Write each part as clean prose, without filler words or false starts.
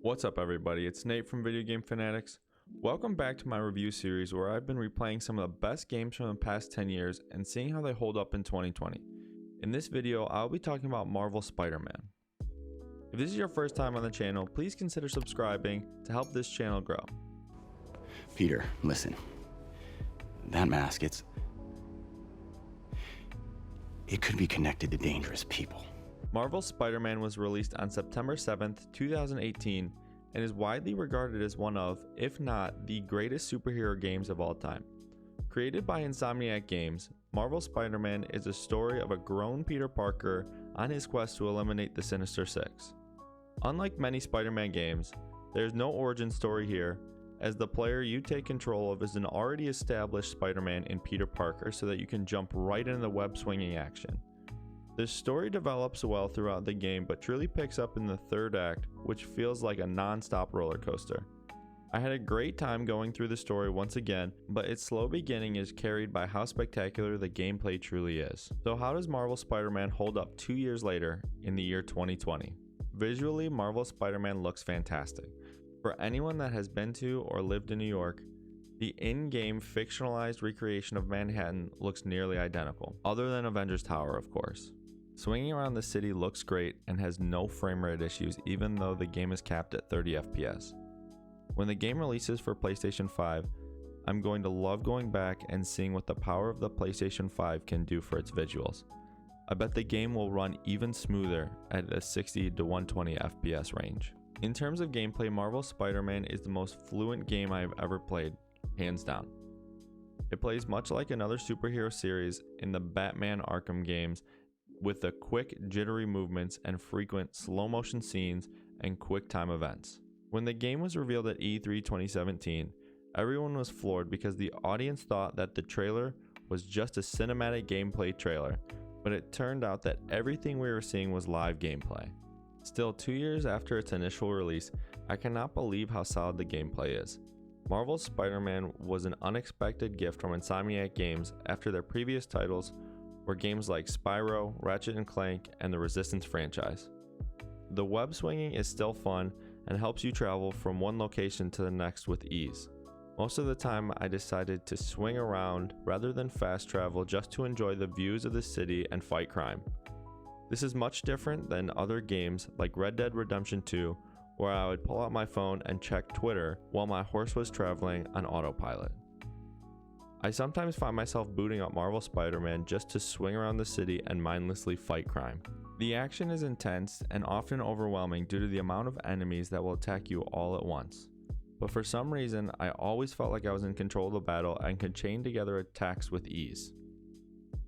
What's up everybody, it's Nate from Video Game Fanatics. Welcome back to my review series where I've been replaying some of the best games from the past 10 years and seeing how they hold up in 2020. In this video, I'll be talking about Marvel Spider-Man. If this is your first time on the channel, please consider subscribing to help this channel grow. Peter, listen. That mask, it could be connected to dangerous people. Marvel Spider-Man was released on September 7th, 2018 and is widely regarded as one of, if not the greatest superhero games of all time. Created by Insomniac Games, Marvel Spider-Man is a story of a grown Peter Parker on his quest to eliminate the Sinister Six. Unlike many Spider-Man games, there is no origin story here, as the player you take control of is an already established Spider-Man in Peter Parker so that you can jump right into the web-swinging action. The story develops well throughout the game but truly picks up in the third act, which feels like a non-stop roller coaster. I had a great time going through the story once again, but its slow beginning is carried by how spectacular the gameplay truly is. So how does Marvel Spider-Man hold up 2 years later in the year 2020? Visually, Marvel Spider-Man looks fantastic. For anyone that has been to or lived in New York, the in-game fictionalized recreation of Manhattan looks nearly identical, other than Avengers Tower of course. Swinging around the city looks great and has no frame rate issues even though the game is capped at 30 FPS. When the game releases for PlayStation 5, I'm going to love going back and seeing what the power of the PlayStation 5 can do for its visuals. I bet the game will run even smoother at a 60 to 120 FPS range. In terms of gameplay, Marvel Spider-Man is the most fluent game I have ever played, hands down. It plays much like another superhero series in the Batman Arkham games, with the quick, jittery movements and frequent slow motion scenes and quick time events. When the game was revealed at E3 2017, everyone was floored because the audience thought that the trailer was just a cinematic gameplay trailer, but it turned out that everything we were seeing was live gameplay. Still, 2 years after its initial release, I cannot believe how solid the gameplay is. Marvel's Spider-Man was an unexpected gift from Insomniac Games after their previous titles were games like Spyro, Ratchet & Clank, and the Resistance franchise. The web swinging is still fun and helps you travel from one location to the next with ease. Most of the time I decided to swing around rather than fast travel just to enjoy the views of the city and fight crime. This is much different than other games like Red Dead Redemption 2, where I would pull out my phone and check Twitter while my horse was traveling on autopilot. I sometimes find myself booting up Marvel Spider-Man just to swing around the city and mindlessly fight crime. The action is intense and often overwhelming due to the amount of enemies that will attack you all at once. But for some reason, I always felt like I was in control of the battle and could chain together attacks with ease.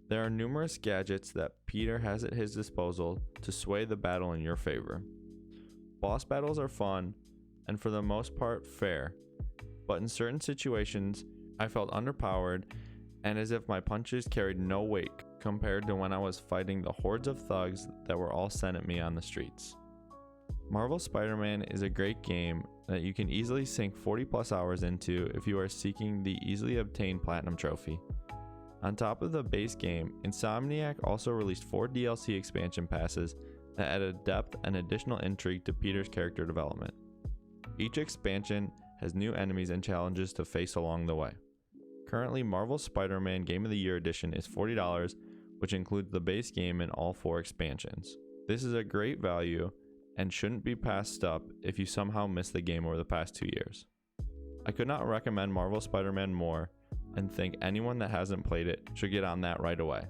There are numerous gadgets that Peter has at his disposal to sway the battle in your favor. Boss battles are fun and for the most part fair, but in certain situations, I felt underpowered and as if my punches carried no weight compared to when I was fighting the hordes of thugs that were all sent at me on the streets. Marvel Spider-Man is a great game that you can easily sink 40 plus hours into if you are seeking the easily obtained Platinum Trophy. On top of the base game, Insomniac also released 4 DLC expansion passes that added depth and additional intrigue to Peter's character development. Each expansion has new enemies and challenges to face along the way. Currently, Marvel Spider-Man Game of the Year Edition is $40, which includes the base game and all 4 expansions. This is a great value and shouldn't be passed up if you somehow missed the game over the past 2 years. I could not recommend Marvel Spider-Man more and think anyone that hasn't played it should get on that right away.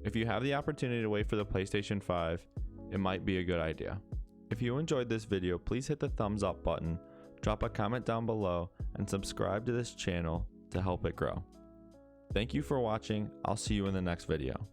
If you have the opportunity to wait for the PlayStation 5, it might be a good idea. If you enjoyed this video, please hit the thumbs up button, drop a comment down below, and subscribe to this channel to help it grow. Thank you for watching. I'll see you in the next video.